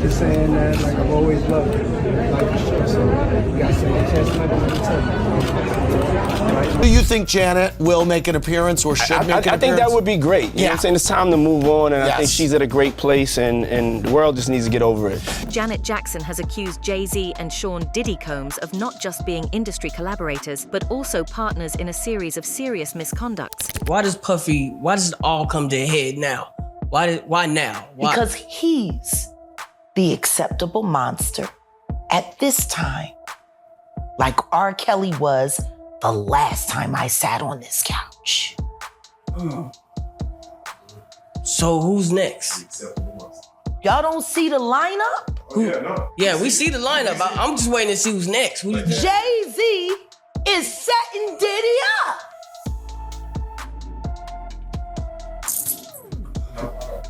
Just saying that, like, I've always loved it. Like the show, so you got second chance, nothing to tell you. Do you think Janet will make an appearance or should make an appearance? I think that would be great. You know what I'm saying? It's time to move on, and I think she's at a great place, and the world just needs to get over it. Janet Jackson has accused Jay-Z and Sean Diddy Combs of not just being industry collaborators, but also partners in a series of serious misconducts. Why does it all come to a head now? Why now? Why? Because he's the acceptable monster at this time, like R. Kelly was the last time I sat on this couch. So who's next? Y'all don't see the lineup? Oh, yeah, no. Yeah, we see the lineup. I'm just waiting to see who's next. Jay-Z is setting Diddy up.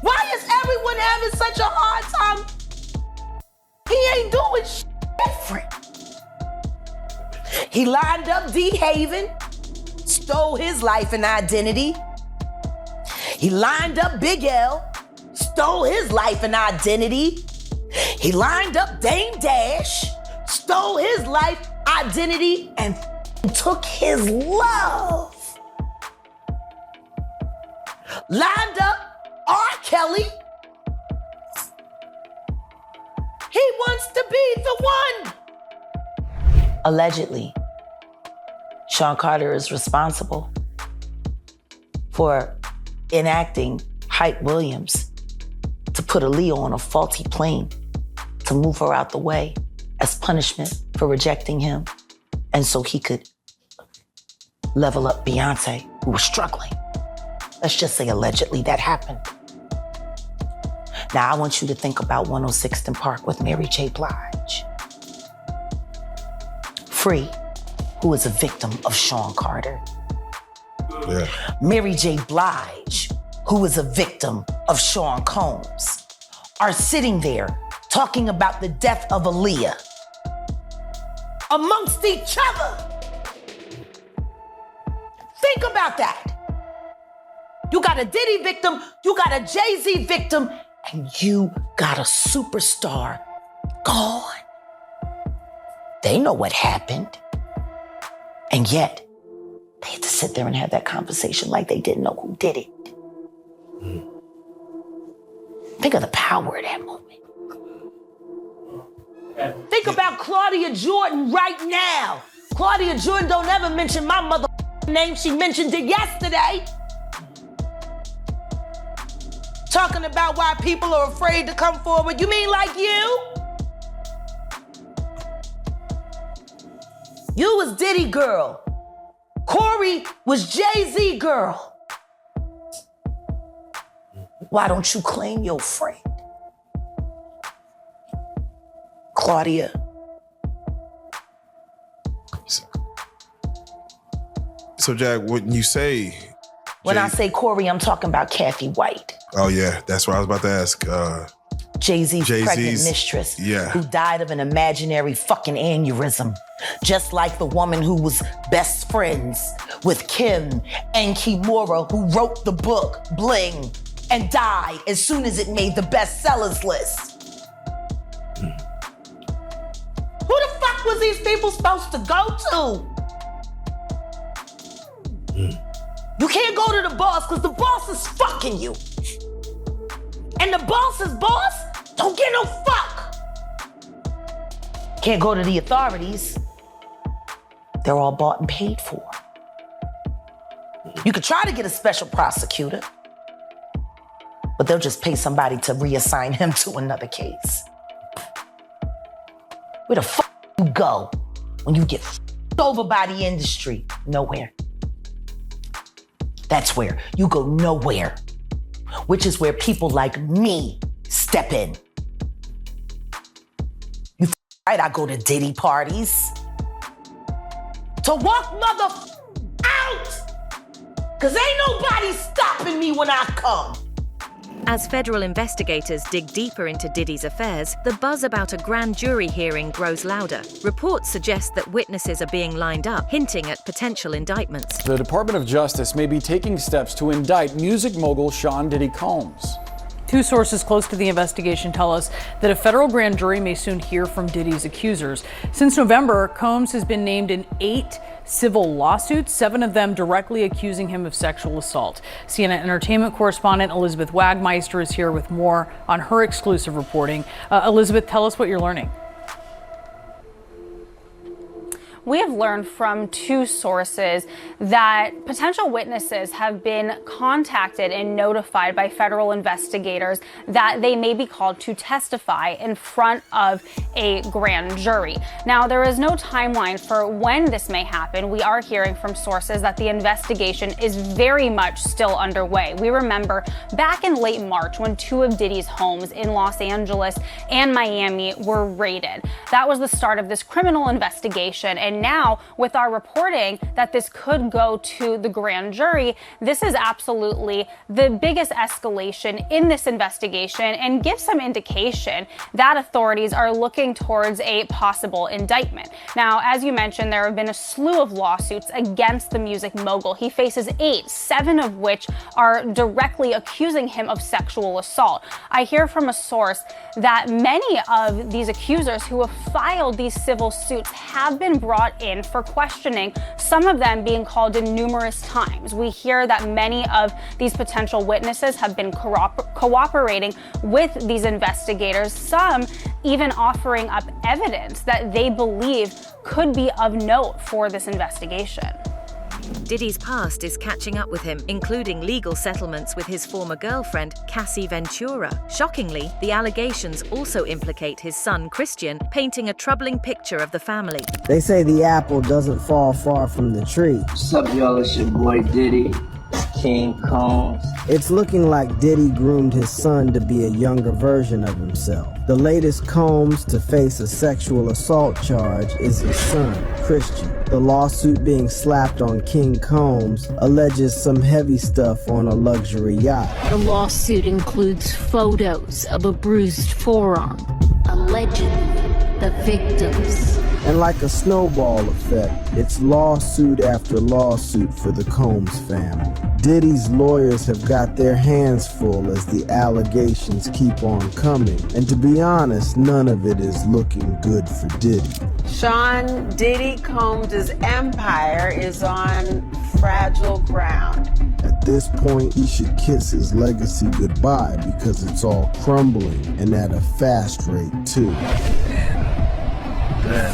Why is everyone having such a hard time? He ain't doing shit different. He lined up D. Haven, stole his life and identity. He lined up Big L, stole his life and identity. He lined up Dame Dash, stole his life, identity, and took his love. Lined up R. Kelly. He wants to be the one. Allegedly, Sean Carter is responsible for enacting Hype Williams to put Aaliyah on a faulty plane to move her out the way as punishment for rejecting him, and so he could level up Beyonce, who was struggling. Let's just say allegedly that happened. Now I want you to think about 106th and Park with Mary J. Blige. Free, who is a victim of Sean Carter. Yeah. Mary J. Blige, who is a victim of Sean Combs, are sitting there talking about the death of Aaliyah amongst each other. Think about that. You got a Diddy victim, you got a Jay-Z victim, and you got a superstar gone. They know what happened. And yet, they had to sit there and have that conversation like they didn't know who did it. Think of the power of that moment. Think about Claudia Jordan right now. Claudia Jordan don't ever mention my mother name. She mentioned it yesterday. Talking about why people are afraid to come forward. You mean like you? You was Diddy girl. Corey was Jay-Z girl. Why don't you claim your friend? Claudia. So, Jack, when you say... When I say Corey, I'm talking about Kathy White. Oh, yeah, that's what I was about to ask. Jay-Z's pregnant mistress, who died of an imaginary fucking aneurysm. Just like the woman who was best friends with Kim and Kimura, who wrote the book, Bling, and died as soon as it made the bestsellers list. Who the fuck was these people supposed to go to? You can't go to the boss because the boss is fucking you. And the boss's boss don't get no fuck. Can't go to the authorities. They're all bought and paid for. You could try to get a special prosecutor, but they'll just pay somebody to reassign him to another case. Where the fuck you go when you get f***ed over by the industry? Nowhere. That's where you go nowhere, which is where people like me step in. You right, I go to Diddy parties to walk mother out, cause ain't nobody stopping me when I come. As federal investigators dig deeper into Diddy's affairs, the buzz about a grand jury hearing grows louder. Reports suggest that witnesses are being lined up, hinting at potential indictments. The Department of Justice may be taking steps to indict music mogul Sean Diddy Combs. Two sources close to the investigation tell us that a federal grand jury may soon hear from Diddy's accusers. Since November, Combs has been named in 8 civil lawsuits, 7 of them directly accusing him of sexual assault. CNN entertainment correspondent Elizabeth Wagmeister is here with more on her exclusive reporting. Elizabeth, tell us what you're learning. We have learned from 2 sources that potential witnesses have been contacted and notified by federal investigators that they may be called to testify in front of a grand jury. Now, there is no timeline for when this may happen. We are hearing from sources that the investigation is very much still underway. We remember back in late March when 2 of Diddy's homes in Los Angeles and Miami were raided. That was the start of this criminal investigation, and now, with our reporting that this could go to the grand jury, this is absolutely the biggest escalation in this investigation and gives some indication that authorities are looking towards a possible indictment. Now, as you mentioned, there have been a slew of lawsuits against the music mogul. He faces 8, 7 of which are directly accusing him of sexual assault. I hear from a source that many of these accusers who have filed these civil suits have been brought in for questioning, some of them being called in numerous times. We hear that many of these potential witnesses have been cooperating with these investigators, some even offering up evidence that they believe could be of note for this investigation. Diddy's past is catching up with him, including legal settlements with his former girlfriend, Cassie Ventura. Shockingly, the allegations also implicate his son, Christian, painting a troubling picture of the family. They say the apple doesn't fall far from the tree. What's up, y'all? It's your boy Diddy, King Combs. It's looking like Diddy groomed his son to be a younger version of himself. The latest Combs to face a sexual assault charge is his son, Christian. The lawsuit being slapped on King Combs alleges some heavy stuff on a luxury yacht. The lawsuit includes photos of a bruised forearm, allegedly the victims. And like a snowball effect, it's lawsuit after lawsuit for the Combs family. Diddy's lawyers have got their hands full as the allegations keep on coming. And to be honest, none of it is looking good for Diddy. Sean Diddy Combs' empire is on fragile ground. At this point, he should kiss his legacy goodbye because it's all crumbling and at a fast rate, too.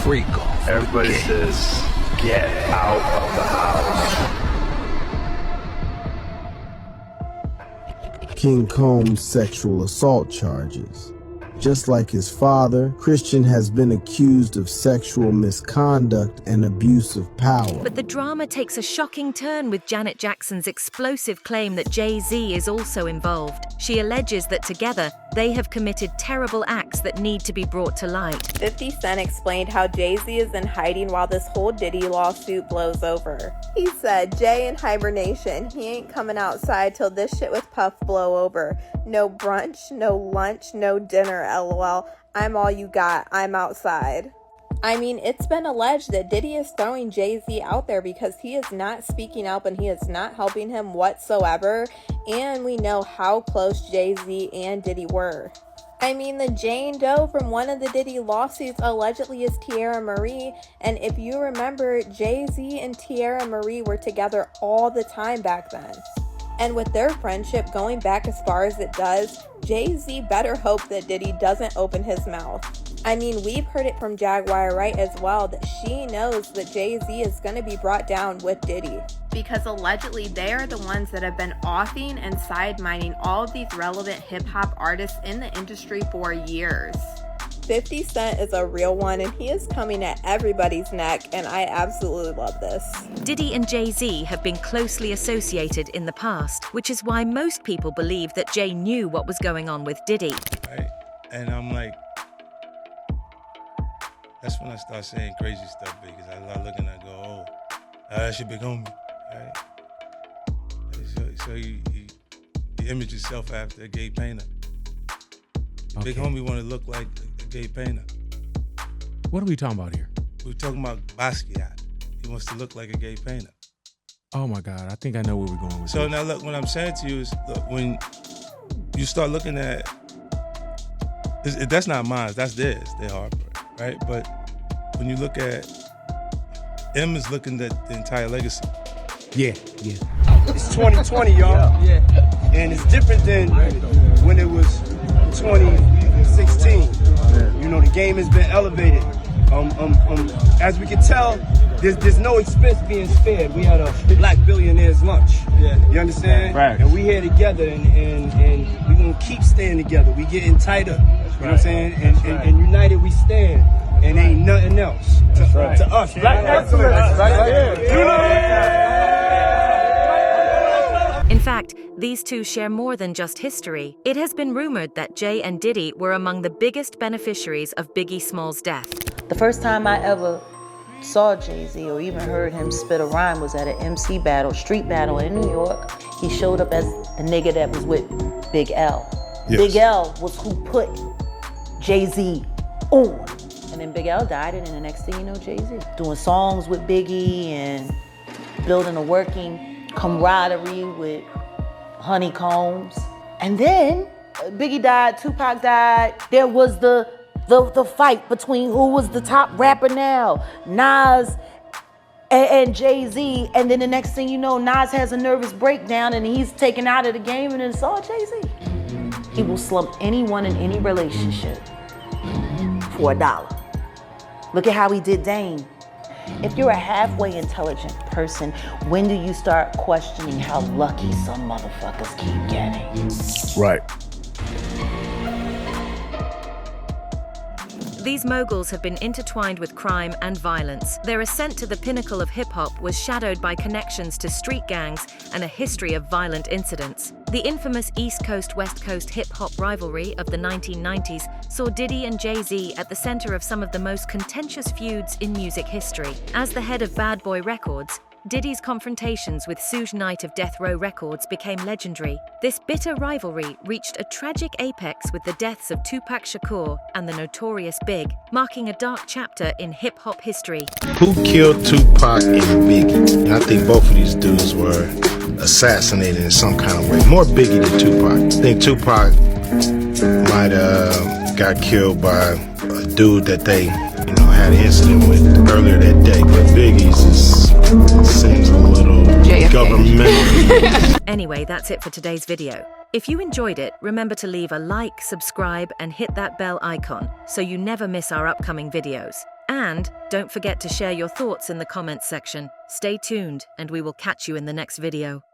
FREAKOFFS. Everybody says, get out of the house. King Combs' sexual assault charges. Just like his father, Christian has been accused of sexual misconduct and abuse of power. But the drama takes a shocking turn with Janet Jackson's explosive claim that Jay-Z is also involved. She alleges that together, they have committed terrible acts that need to be brought to light. 50 Cent explained how Jay-Z is in hiding while this whole Diddy lawsuit blows over. He said, Jay in hibernation, he ain't coming outside till this shit with Puff blow over. No brunch, no lunch, no dinner, LOL. I'm all you got, I'm outside. I mean, it's been alleged that Diddy is throwing Jay-Z out there because he is not speaking up and he is not helping him whatsoever. And we know how close Jay-Z and Diddy were. I mean, the Jane Doe from one of the Diddy lawsuits allegedly is Tierra Marie. And if you remember, Jay-Z and Tierra Marie were together all the time back then. And with their friendship going back as far as it does, Jay-Z better hope that Diddy doesn't open his mouth. I mean, we've heard it from Jaguar Wright as well that she knows that Jay-Z is going to be brought down with Diddy. Because allegedly they are the ones that have been offing and side-mining all of these relevant hip-hop artists in the industry for years. 50 Cent is a real one and he is coming at everybody's neck, and I absolutely love this. Diddy and Jay-Z have been closely associated in the past, which is why most people believe that Jay knew what was going on with Diddy. Right? And I'm like, that's when I start saying crazy stuff because I look and I go, oh, that's your big homie, right? So you image yourself after a gay painter. Okay. Big homie want to look like a gay painter. What are we talking about here? We're talking about Basquiat. He wants to look like a gay painter. Oh my God, I think I know where we're going with So this. now look, what I'm saying to you is, look, when you start looking at, that's not mine, that's theirs, their heartbreak, right? But when you look at, M is looking at the entire legacy. Yeah. It's 2020, y'all. Yeah. And it's different than when it was 2016. You know, the game has been elevated. As we can tell, there's no expense being spared. We had a black billionaire's lunch. Yeah. You understand? Right. And we here together, and we gonna keep staying together. We getting tighter. You know what I'm saying? And united we stand. And ain't nothing else to us. Black excellence. In fact, these two share more than just history. It has been rumored that Jay and Diddy were among the biggest beneficiaries of Biggie Smalls' death. The first time I ever saw Jay-Z or even heard him spit a rhyme was at an MC battle, street battle in New York. He showed up as a nigga that was with Big L. Yes. Big L was who put Jay-Z on. And then Big L died, and then the next thing you know, Jay-Z. Doing songs with Biggie and building a working camaraderie with Honeycombs. And then Biggie died, Tupac died. There was the fight between who was the top rapper now, Nas and Jay-Z. And then the next thing you know, Nas has a nervous breakdown and he's taken out of the game, and it's all Jay-Z. He will slump anyone in any relationship for $1. Look at how he did Dame. If you're a halfway intelligent person, when do you start questioning how lucky some motherfuckers keep getting? Right. These moguls have been intertwined with crime and violence. Their ascent to the pinnacle of hip-hop was shadowed by connections to street gangs and a history of violent incidents. The infamous East Coast-West Coast hip-hop rivalry of the 1990s saw Diddy and Jay-Z at the center of some of the most contentious feuds in music history. As the head of Bad Boy Records, Diddy's confrontations with Suge Knight of Death Row Records became legendary. This bitter rivalry reached a tragic apex with the deaths of Tupac Shakur and the Notorious Big, marking a dark chapter in hip-hop history. Who killed Tupac and Biggie? And I think both of these dudes were assassinated in some kind of way. More Biggie than Tupac. I think Tupac might have got killed by a dude that they, had an incident with earlier that day. But Biggie's seems a little governmental. Anyway, that's it for today's video. If you enjoyed it, remember to leave a like, subscribe, and hit that bell icon so you never miss our upcoming videos. And don't forget to share your thoughts in the comments section. Stay tuned, and we will catch you in the next video.